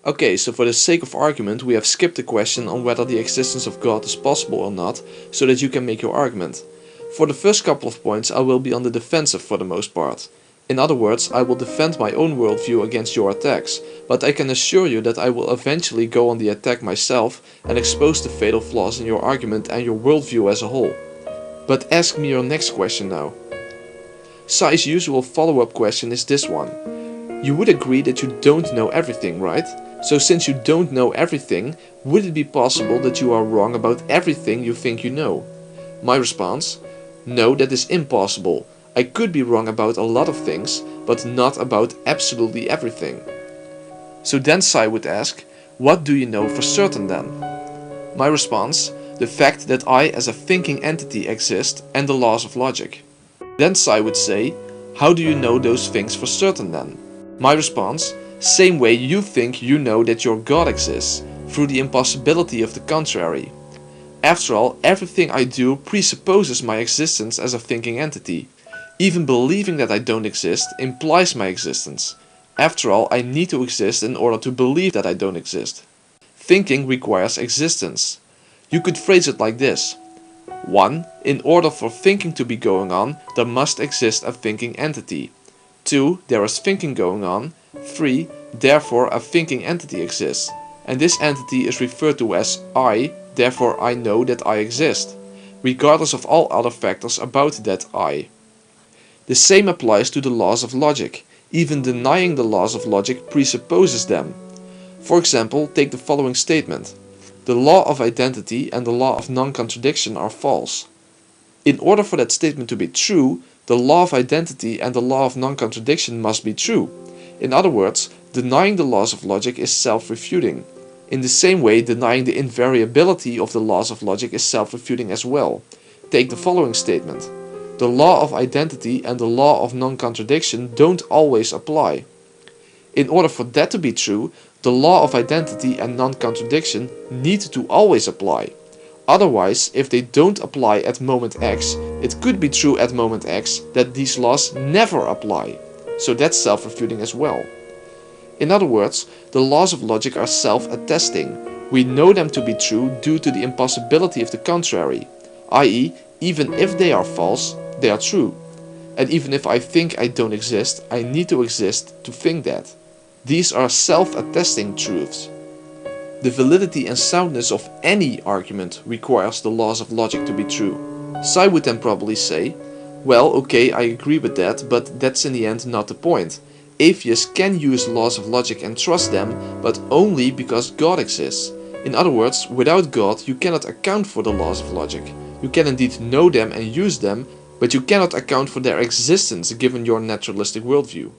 Okay, so for the sake of argument we have skipped the question on whether the existence of God is possible or not, so that you can make your argument. For the first couple of points I will be on the defensive for the most part. In other words, I will defend my own worldview against your attacks, but I can assure you that I will eventually go on the attack myself and expose the fatal flaws in your argument and your worldview as a whole. But ask me your next question now. Sai's usual follow-up question is this one. You would agree that you don't know everything, right? So since you don't know everything, would it be possible that you are wrong about everything you think you know? My response? No, that is impossible. I could be wrong about a lot of things, but not about absolutely everything. So then Sai would ask, what do you know for certain then? My response? The fact that I as a thinking entity exist and the laws of logic. Then Sai would say, how do you know those things for certain then? My response? Same way you think you know that your God exists, through the impossibility of the contrary. After all, everything I do presupposes my existence as a thinking entity. Even believing that I don't exist implies my existence. After all, I need to exist in order to believe that I don't exist. Thinking requires existence. You could phrase it like this. 1. In order for thinking to be going on, there must exist a thinking entity. 2. There is thinking going on. 3. Therefore a thinking entity exists. And this entity is referred to as I, therefore I know that I exist, regardless of all other factors about that I. The same applies to the laws of logic. Even denying the laws of logic presupposes them. For example, take the following statement. The law of identity and the law of non-contradiction are false. In order for that statement to be true, the law of identity and the law of non-contradiction must be true. In other words, denying the laws of logic is self-refuting. In the same way, denying the invariability of the laws of logic is self-refuting as well. Take the following statement. The law of identity and the law of non-contradiction don't always apply. In order for that to be true, the law of identity and non-contradiction need to always apply. Otherwise, if they don't apply at moment X, it could be true at moment X that these laws never apply. So that's self-refuting as well. In other words, the laws of logic are self-attesting. We know them to be true due to the impossibility of the contrary, i.e., even if they are false, they are true. And even if I think I don't exist, I need to exist to think that. These are self-attesting truths. The validity and soundness of any argument requires the laws of logic to be true. Sai would then probably say, well, okay, I agree with that, but that's in the end not the point. Atheists can use laws of logic and trust them, but only because God exists. In other words, without God you cannot account for the laws of logic. You can indeed know them and use them, but you cannot account for their existence given your naturalistic worldview.